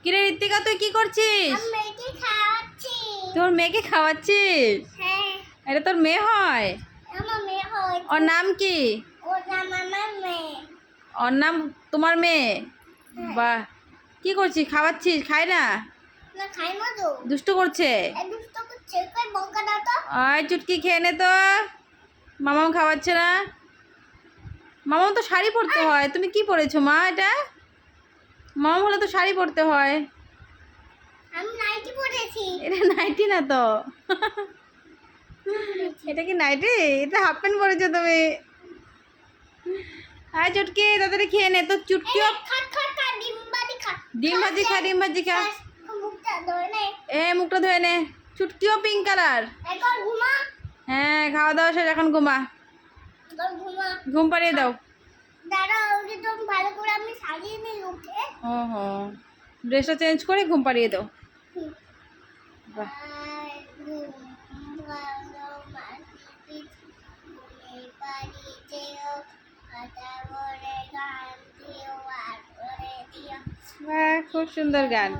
কিরে ঋত্বিকা, তুই কি করছিস? তোর মেয়েকে খাওয়াচ্ছিস? এটা তোর মেয়ে হয়? ওর নাম কি? ওর নাম তোমার মেয়ে? বাহ, কি করছিস? খাওয়াচ্ছিস? খায় না? দুষ্টু করছে? আয় চুটকি খেয়ে নে তো। মামাও খাওয়াচ্ছে না? মামাও তো শাড়ি পরতে হয়। তুমি কি পরেছো মা? এটা মামা হলে তো শাড়ি পরতে হয়। এটা নাইটি না তো। এটা কি নাইটি? এটা হাফ প্যান্ট পরেছো তুমি। আয় চুটকি, তাড়াতাড়ি খেয়ে নে তো। চুটকিও ডিম ভাজি খা, ডিম ভাজি খা। মুখটা ধুয়ে নে। চুটকিও পিঙ্ক কালার। হ্যাঁ, খাওয়া দাওয়া শেষ, এখন ঘুমা। ঘুম পাড়িয়ে দাও। ড্রেসটা চেঞ্জ করে ঘুম পাড়িয়ে দাও। বাহ, খুব সুন্দর গান।